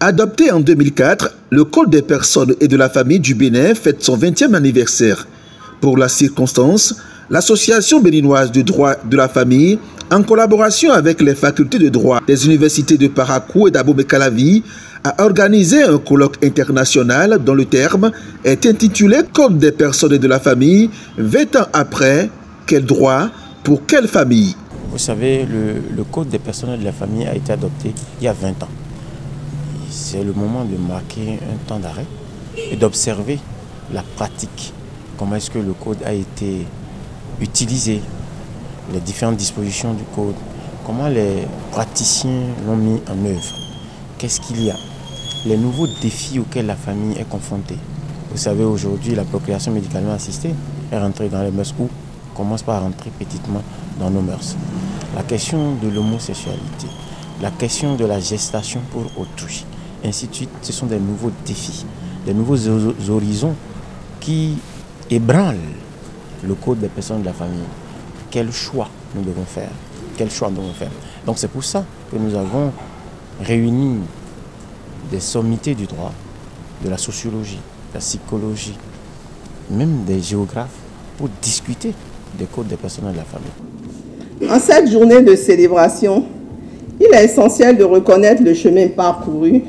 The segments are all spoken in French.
Adopté en 2004, le Code des personnes et de la famille du Bénin fête son 20e anniversaire. Pour la circonstance, l'Association béninoise de droit de la famille, en collaboration avec les facultés de droit des universités de Parakou et d'Abomey-Calavi, a organisé un colloque international dont le terme est intitulé « Code des personnes et de la famille, 20 ans après, quel droit pour quelle famille ?» Vous savez, le Code des personnes et de la famille a été adopté il y a 20 ans. C'est le moment de marquer un temps d'arrêt et d'observer la pratique. Comment est-ce que le Code a été utilisé, les différentes dispositions du Code, comment les praticiens l'ont mis en œuvre, qu'est-ce qu'il y a, les nouveaux défis auxquels la famille est confrontée. Vous savez, aujourd'hui, la procréation médicalement assistée est rentrée dans les mœurs ou commence par rentrer petitement dans nos mœurs. La question de l'homosexualité, la question de la gestation pour autrui, ainsi de suite, ce sont des nouveaux défis, des nouveaux horizons qui ébranlent le Code des personnes de la famille. Quel choix nous devons faire? Quel choix nous devons faire? Donc c'est pour ça que nous avons réuni des sommités du droit, de la sociologie, de la psychologie, même des géographes, pour discuter des codes des personnes de la famille. En cette journée de célébration, il est essentiel de reconnaître le chemin parcouru,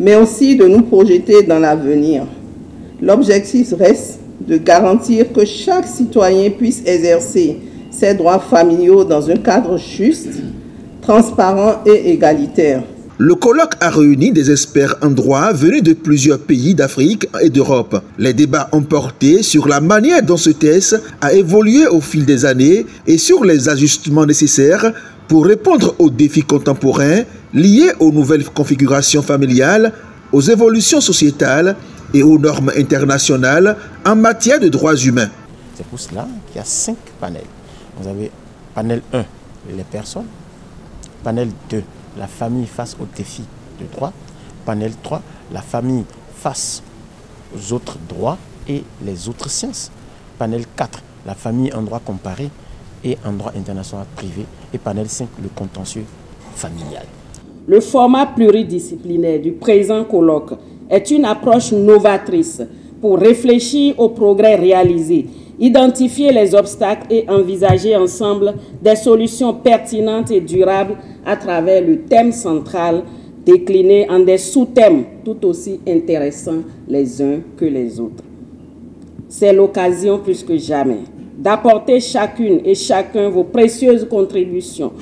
mais aussi de nous projeter dans l'avenir. L'objectif reste de garantir que chaque citoyen puisse exercer ses droits familiaux dans un cadre juste, transparent et égalitaire. Le colloque a réuni des experts en droit venus de plusieurs pays d'Afrique et d'Europe. Les débats ont porté sur la manière dont ce texte a évolué au fil des années et sur les ajustements nécessaires pour répondre aux défis contemporains liés aux nouvelles configurations familiales, aux évolutions sociétales et aux normes internationales en matière de droits humains. C'est pour cela qu'il y a 5 panels. Vous avez panel 1, les personnes. Panel 2, la famille face aux défis de droit. Panel 3, la famille face aux autres droits et les autres sciences. Panel 4, la famille en droit comparé et en droit international privé. Et panel 5, le contentieux familial. Le format pluridisciplinaire du présent colloque est une approche novatrice pour réfléchir aux progrès réalisés, identifier les obstacles et envisager ensemble des solutions pertinentes et durables à travers le thème central décliné en des sous-thèmes tout aussi intéressants les uns que les autres. C'est l'occasion plus que jamais d'apporter chacune et chacun vos précieuses contributions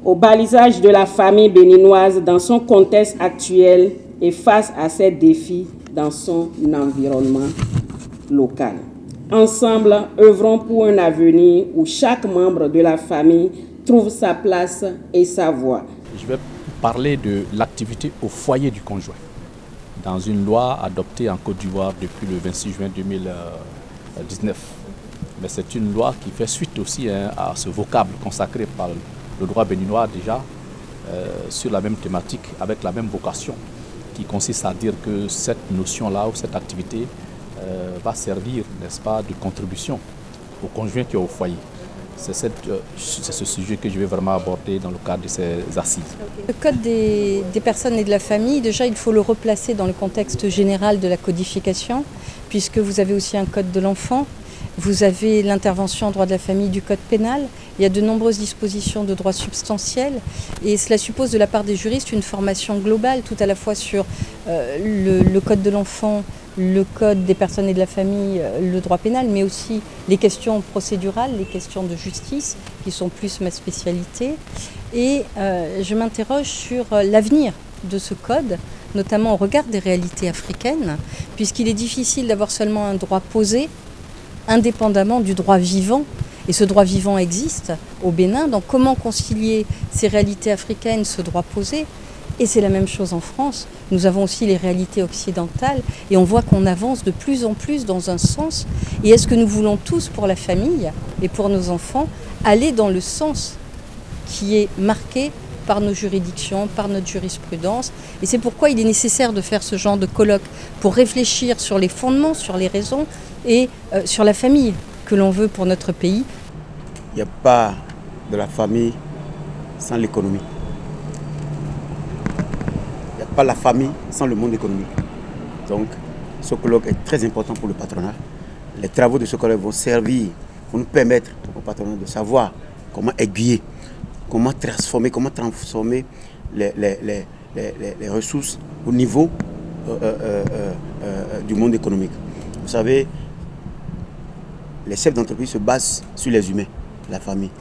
au balisage de la famille béninoise dans son contexte actuel et face à ces défis dans son environnement local. Ensemble, œuvrons pour un avenir où chaque membre de la famille trouve sa place et sa voix. Je vais parler de l'activité au foyer du conjoint. Dans une loi adoptée en Côte d'Ivoire depuis le 26 juin 2019. Mais c'est une loi qui fait suite aussi à ce vocable consacré par le droit béninois déjà sur la même thématique, avec la même vocation, qui consiste à dire que cette notion-là ou cette activité va servir, n'est-ce pas, de contribution au conjoint qui est au foyer. C'est ce sujet que je vais vraiment aborder dans le cadre de ces assises. Le code des personnes et de la famille, déjà il faut le replacer dans le contexte général de la codification, puisque vous avez aussi un code de l'enfant. Vous avez l'intervention en droit de la famille du code pénal. Il y a de nombreuses dispositions de droit substantiel et cela suppose de la part des juristes une formation globale tout à la fois sur le code de l'enfant, le code des personnes et de la famille, le droit pénal, mais aussi les questions procédurales, les questions de justice qui sont plus ma spécialité. Et je m'interroge sur l'avenir de ce code, notamment au regard des réalités africaines, puisqu'il est difficile d'avoir seulement un droit posé indépendamment du droit vivant. Et ce droit vivant existe au Bénin, donc comment concilier ces réalités africaines, ce droit posé? Et c'est la même chose en France. Nous avons aussi les réalités occidentales et on voit qu'on avance de plus en plus dans un sens. Et est-ce que nous voulons tous, pour la famille et pour nos enfants, aller dans le sens qui est marqué par nos juridictions, par notre jurisprudence? Et c'est pourquoi il est nécessaire de faire ce genre de colloque pour réfléchir sur les fondements, sur les raisons et sur la famille que l'on veut pour notre pays. Il n'y a pas de la famille sans l'économie. Il n'y a pas la famille sans le monde économique. Donc, ce colloque est très important pour le patronat. Les travaux de ce colloque vont servir, vont nous permettre au patronat de savoir comment aiguiller, comment transformer les ressources au niveau du monde économique. Vous savez, les chefs d'entreprise se basent sur les humains, la famille.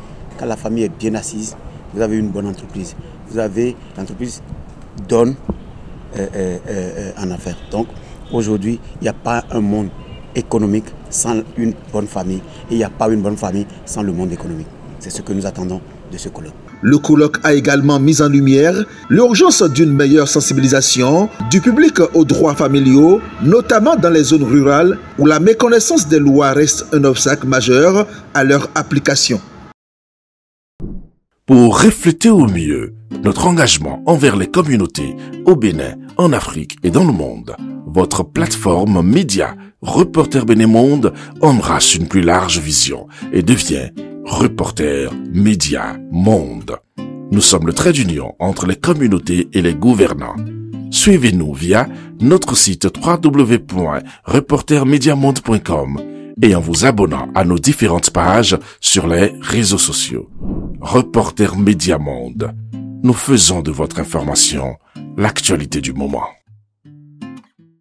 Quand la famille est bien assise, vous avez une bonne entreprise. L'entreprise donne en affaires. Donc aujourd'hui, il n'y a pas un monde économique sans une bonne famille et il n'y a pas une bonne famille sans le monde économique. C'est ce que nous attendons de ce colloque. Le colloque a également mis en lumière l'urgence d'une meilleure sensibilisation du public aux droits familiaux, notamment dans les zones rurales où la méconnaissance des lois reste un obstacle majeur à leur application. Pour refléter au mieux notre engagement envers les communautés au Bénin, en Afrique et dans le monde, votre plateforme média Reporter Bénin Monde embrasse une plus large vision et devient Reporter Média Monde. Nous sommes le trait d'union entre les communautés et les gouvernants. Suivez-nous via notre site www.reportermediamonde.com et en vous abonnant à nos différentes pages sur les réseaux sociaux. Reporter Média Monde. Nous faisons de votre information l'actualité du moment.